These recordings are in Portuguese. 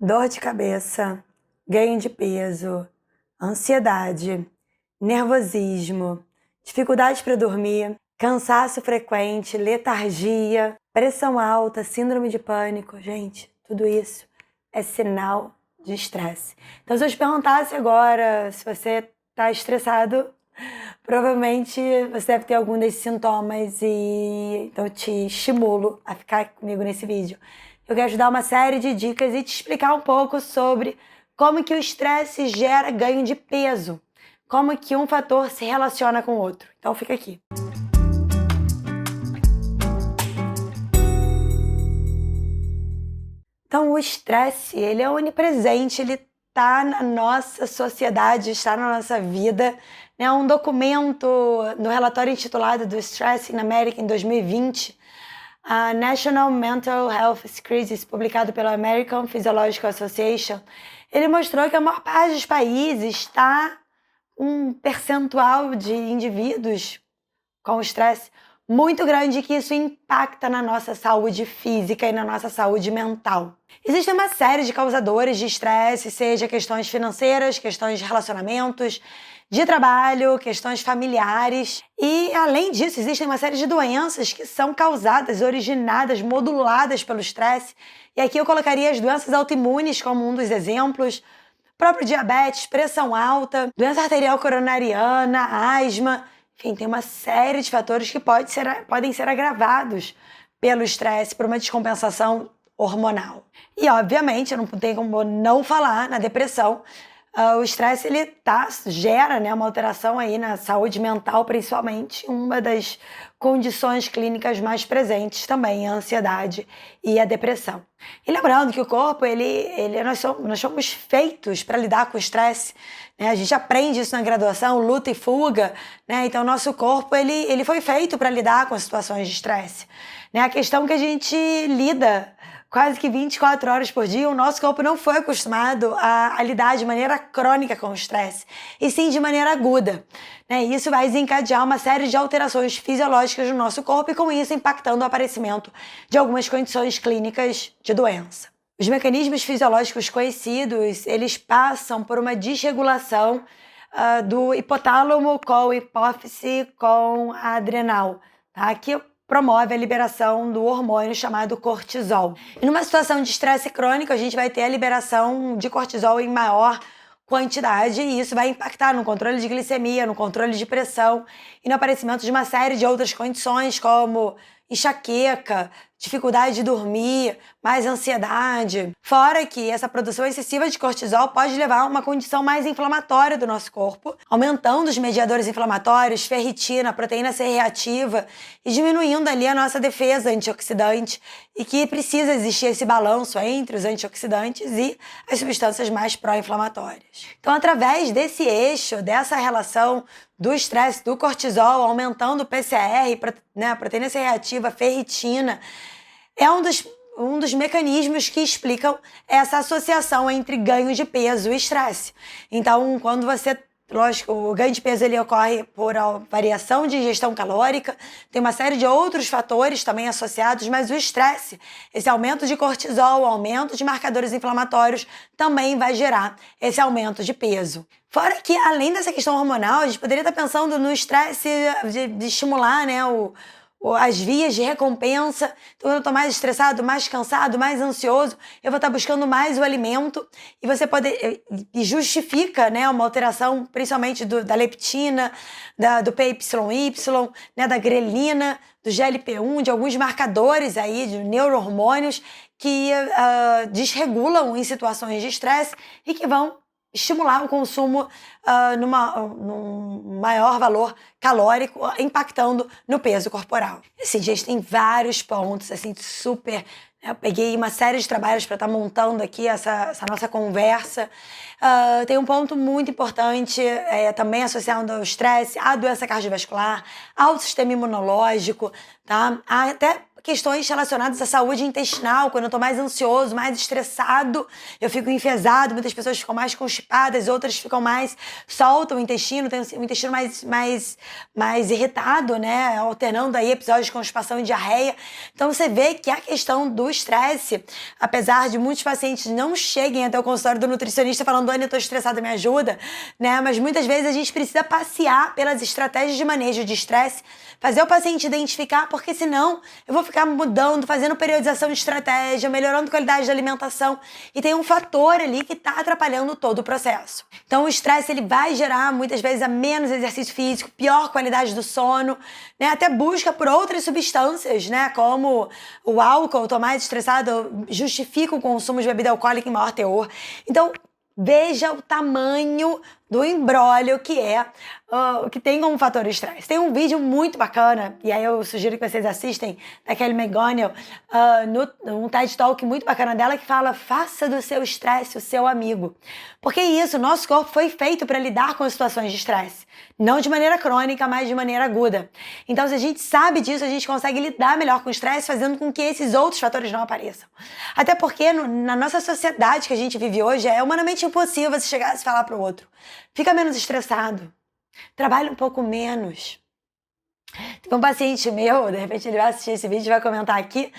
dor de cabeça, ganho de peso, ansiedade, nervosismo, dificuldade para dormir, cansaço frequente, letargia, pressão alta, síndrome de pânico. Gente, tudo isso é sinal de estresse. Então, se eu te perguntasse agora se você está estressado, provavelmente você deve ter algum desses sintomas e então eu te estimulo a ficar comigo nesse vídeo. Eu quero te dar uma série de dicas e te explicar um pouco sobre como que o estresse gera ganho de peso, como que um fator se relaciona com o outro. Então fica aqui. Então o estresse, ele é onipresente, ele está na nossa sociedade, está na nossa vida. Um documento no relatório intitulado do Stress in America em 2020, a National Mental Health Crisis, publicado pela American Physiological Association, ele mostrou que a maior parte dos países está um percentual de indivíduos com estresse muito grande, que isso impacta na nossa saúde física e na nossa saúde mental. Existem uma série de causadores de estresse, seja questões financeiras, questões de relacionamentos, de trabalho, questões familiares. E, além disso, existem uma série de doenças que são causadas, originadas, moduladas pelo estresse. E aqui eu colocaria as doenças autoimunes como um dos exemplos, próprio diabetes, pressão alta, doença arterial coronariana, asma. Enfim, tem uma série de fatores que podem ser agravados pelo estresse, por uma descompensação hormonal. E, obviamente, não tem como não falar na depressão. O estresse ele gera uma alteração aí na saúde mental, principalmente. Uma das condições clínicas mais presentes também, a ansiedade e a depressão. E lembrando que o corpo, nós somos feitos para lidar com o estresse. A gente aprende isso na graduação, luta e fuga. Então, o nosso corpo ele foi feito para lidar com as situações de estresse. A questão é que a gente lida quase que 24 horas por dia, o nosso corpo não foi acostumado a lidar de maneira crônica com o estresse, e sim de maneira aguda. E isso vai desencadear uma série de alterações fisiológicas no nosso corpo e, com isso, impactando o aparecimento de algumas condições clínicas de doença. Os mecanismos fisiológicos conhecidos, eles passam por uma desregulação do hipotálamo com a hipófise com a adrenal, que promove a liberação do hormônio chamado cortisol. E numa situação de estresse crônico, a gente vai ter a liberação de cortisol em maior quantidade, e isso vai impactar no controle de glicemia, no controle de pressão e no aparecimento de uma série de outras condições, como enxaqueca, dificuldade de dormir, mais ansiedade. Fora que essa produção excessiva de cortisol pode levar a uma condição mais inflamatória do nosso corpo, aumentando os mediadores inflamatórios, ferritina, proteína C reativa, e diminuindo ali a nossa defesa antioxidante, e que precisa existir esse balanço entre os antioxidantes e as substâncias mais pró-inflamatórias. Então, através desse eixo, dessa relação do estresse, do cortisol, aumentando o PCR, proteína C reativa, ferritina, é um dos mecanismos que explicam essa associação entre ganho de peso e estresse. Então, quando lógico, o ganho de peso ele ocorre por variação de ingestão calórica, tem uma série de outros fatores também associados, mas o estresse, esse aumento de cortisol, o aumento de marcadores inflamatórios, também vai gerar esse aumento de peso. Fora que, além dessa questão hormonal, a gente poderia estar pensando no estresse de estimular as vias de recompensa. Então, quando eu estou mais estressado, mais cansado, mais ansioso, eu vou estar buscando mais o alimento, e você e justifica uma alteração, principalmente da leptina, do PYY, da grelina, do GLP-1, de alguns marcadores aí, de neurohormônios que desregulam em situações de estresse e que vão estimular o consumo num maior valor calórico, impactando no peso corporal. Assim, gente, tem vários pontos, assim, super... Eu peguei uma série de trabalhos para estar montando aqui essa nossa conversa. Tem um ponto muito importante, também associado ao estresse, à doença cardiovascular, ao sistema imunológico, tá? Até questões relacionadas à saúde intestinal. Quando eu tô mais ansioso, mais estressado, eu fico enfesado, muitas pessoas ficam mais constipadas, outras ficam mais, soltam o intestino, tem o intestino mais irritado, né? Alternando aí episódios de constipação e diarreia. Então você vê que a questão do estresse, apesar de muitos pacientes não cheguem até o consultório do nutricionista falando, Dani, eu tô estressada, me ajuda, né? Mas muitas vezes a gente precisa passear pelas estratégias de manejo de estresse, fazer o paciente identificar, porque senão eu vou ficar mudando, fazendo periodização de estratégia, melhorando a qualidade da alimentação, e tem um fator ali que está atrapalhando todo o processo. Então o estresse ele vai gerar muitas vezes a menos exercício físico, pior qualidade do sono, né? Até busca por outras substâncias, né? Como o álcool, tô mais estressado, justifica o consumo de bebida alcoólica em maior teor. Então veja o tamanho do imbróglio que é que tem como fator o estresse. Tem um vídeo muito bacana, e aí eu sugiro que vocês assistem, da Kelly McGonigal, num TED Talk muito bacana dela, que fala, faça do seu estresse o seu amigo. Porque isso, nosso corpo foi feito para lidar com situações de estresse. Não de maneira crônica, mas de maneira aguda. Então, se a gente sabe disso, a gente consegue lidar melhor com o estresse, fazendo com que esses outros fatores não apareçam. Até porque na nossa sociedade que a gente vive hoje, é humanamente impossível você chegar e falar para o outro. Fica menos estressado. Trabalha um pouco menos. Tem um paciente meu, de repente ele vai assistir esse vídeo e vai comentar aqui,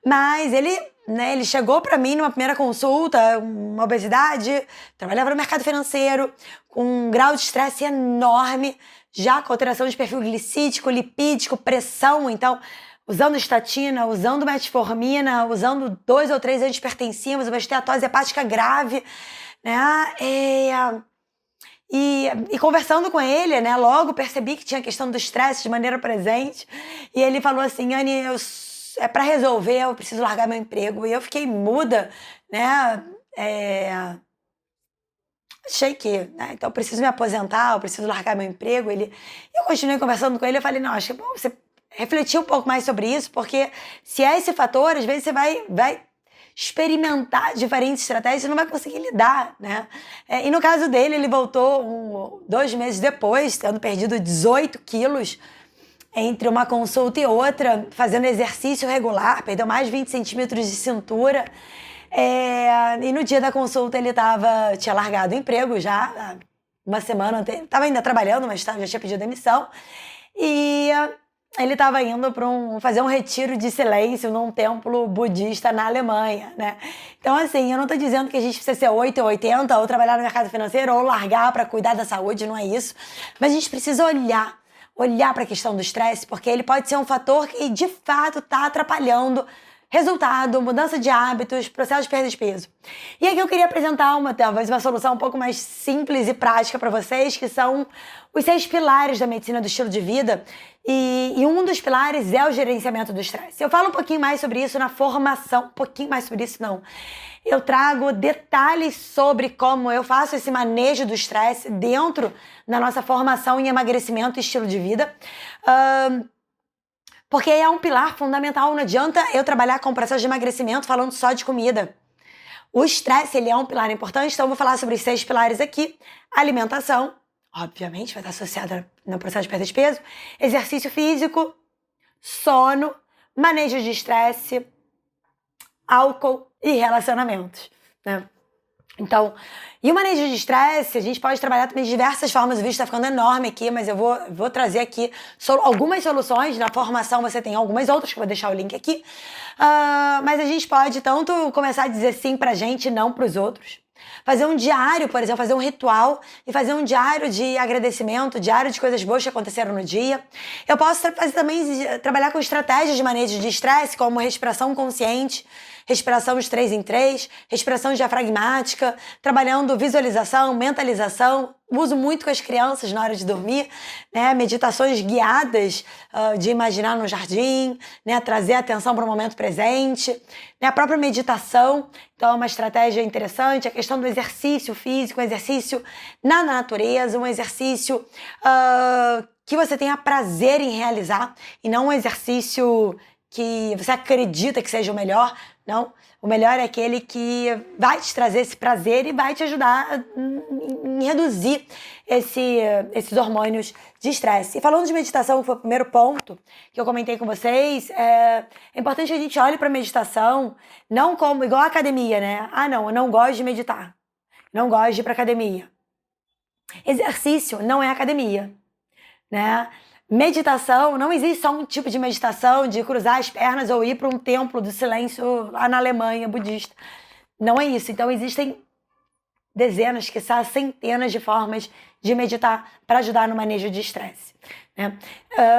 mas ele chegou para mim numa primeira consulta, uma obesidade, trabalhava no mercado financeiro, com um grau de estresse enorme, já com alteração de perfil glicídico, lipídico, pressão, então usando estatina, usando metformina, usando 2 ou 3 antihipertensivos, uma esteatose hepática grave, né? E conversando com ele, né, logo percebi que tinha a questão do estresse de maneira presente. E ele falou assim, Anny, para resolver eu preciso largar meu emprego. E eu fiquei muda, né, achei que, né, então eu preciso me aposentar, eu preciso largar meu emprego. Eu continuei conversando com ele, eu falei, não, acho que é bom você refletir um pouco mais sobre isso, porque se é esse fator, às vezes você vai experimentar diferentes estratégias, você não vai conseguir lidar, né? E no caso dele, ele voltou 2 meses depois, tendo perdido 18 quilos entre uma consulta e outra, fazendo exercício regular, perdeu mais de 20 centímetros de cintura. E no dia da consulta ele tinha largado o emprego já, uma semana, estava ainda trabalhando, mas já tinha pedido demissão. E ele estava indo para fazer um retiro de silêncio num templo budista na Alemanha, né? Então, assim, eu não estou dizendo que a gente precisa ser 8 ou 80, ou trabalhar no mercado financeiro, ou largar para cuidar da saúde, não é isso. Mas a gente precisa olhar para a questão do estresse, porque ele pode ser um fator que, de fato, está atrapalhando resultado, mudança de hábitos, processo de perda de peso. E aqui eu queria apresentar talvez uma solução um pouco mais simples e prática para vocês, que são os 6 pilares da medicina do estilo de vida. E um dos pilares é o gerenciamento do estresse. Eu falo um pouquinho mais sobre isso na formação, um pouquinho mais sobre isso não. Eu trago detalhes sobre como eu faço esse manejo do estresse dentro da nossa formação em emagrecimento e estilo de vida. Porque é um pilar fundamental, não adianta eu trabalhar com o processo de emagrecimento falando só de comida. O estresse, ele é um pilar importante, então eu vou falar sobre os 6 pilares aqui. Alimentação, obviamente, vai estar associada no processo de perda de peso. Exercício físico, sono, manejo de estresse, álcool e relacionamentos, né? Então, e o manejo de estresse, a gente pode trabalhar também de diversas formas. O vídeo está ficando enorme aqui, mas eu vou trazer aqui algumas soluções. Na formação você tem algumas outras, que eu vou deixar o link aqui. Mas a gente pode tanto começar a dizer sim pra gente e não pros outros. Fazer um diário, por exemplo, fazer um ritual e fazer um diário de agradecimento, diário de coisas boas que aconteceram no dia. Eu posso trabalhar com estratégias de manejo de estresse, como respiração consciente, respiração de 3 em 3, respiração diafragmática, trabalhando visualização, mentalização. Uso muito com as crianças na hora de dormir, né? Meditações guiadas, de imaginar no jardim, né? Trazer a atenção para o momento presente, né? A própria meditação, então é uma estratégia interessante. A questão do exercício físico, um exercício na natureza, um exercício que você tenha prazer em realizar e não um exercício que você acredita que seja o melhor. Não, o melhor é aquele que vai te trazer esse prazer e vai te ajudar em em reduzir esses hormônios de estresse. E falando de meditação, que foi o primeiro ponto que eu comentei com vocês, é importante que a gente olhe para a meditação não como igual a academia, né? Ah, não, eu não gosto de meditar. Não gosto de ir para academia. Exercício não é academia, né? Meditação, não existe só um tipo de meditação de cruzar as pernas ou ir para um templo do silêncio lá na Alemanha, budista. Não é isso. Então existem dezenas, quiçá centenas de formas de meditar para ajudar no manejo de estresse, né?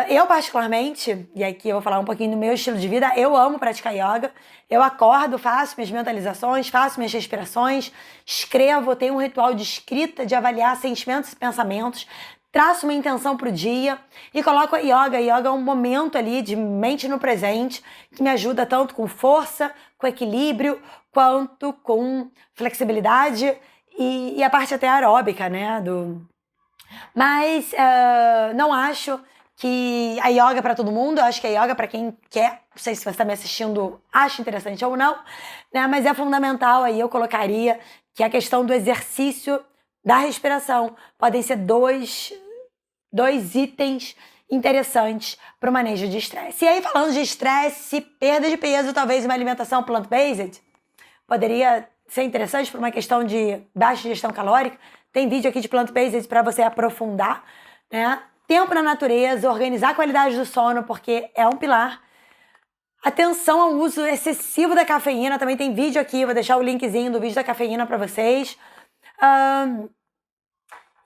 Eu particularmente, e aqui eu vou falar um pouquinho do meu estilo de vida, eu amo praticar yoga. Eu acordo, faço minhas mentalizações, faço minhas respirações, escrevo, tenho um ritual de escrita, de avaliar sentimentos e pensamentos, traço uma intenção para o dia e coloco a yoga. A yoga é um momento ali de mente no presente que me ajuda tanto com força, com equilíbrio, quanto com flexibilidade e a parte até aeróbica, né? Mas não acho que a yoga é para todo mundo. Eu acho que a yoga é para quem quer. Não sei se você está me assistindo, acha interessante ou não, né? Mas é fundamental aí, eu colocaria que a questão do exercício da respiração podem ser dois itens interessantes para o manejo de estresse. E aí, falando de estresse, perda de peso, talvez uma alimentação plant-based poderia ser interessante por uma questão de baixa ingestão calórica. Tem vídeo aqui de plant-based para você aprofundar, né? Tempo na natureza, organizar a qualidade do sono, porque é um pilar. Atenção ao uso excessivo da cafeína, também tem vídeo aqui, vou deixar o linkzinho do vídeo da cafeína para vocês.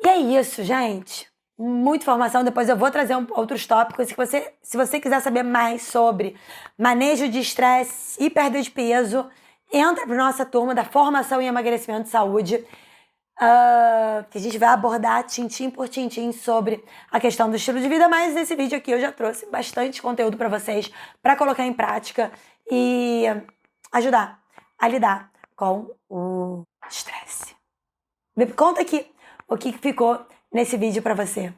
E é isso, gente. Muita informação, depois eu vou trazer outros tópicos. Se você quiser saber mais sobre manejo de estresse e perda de peso, entra para nossa turma da Formação em Emagrecimento de Saúde, que a gente vai abordar tintim por tintim sobre a questão do estilo de vida, mas nesse vídeo aqui eu já trouxe bastante conteúdo para vocês para colocar em prática e ajudar a lidar com o estresse. Me conta aqui o que ficou nesse vídeo para você.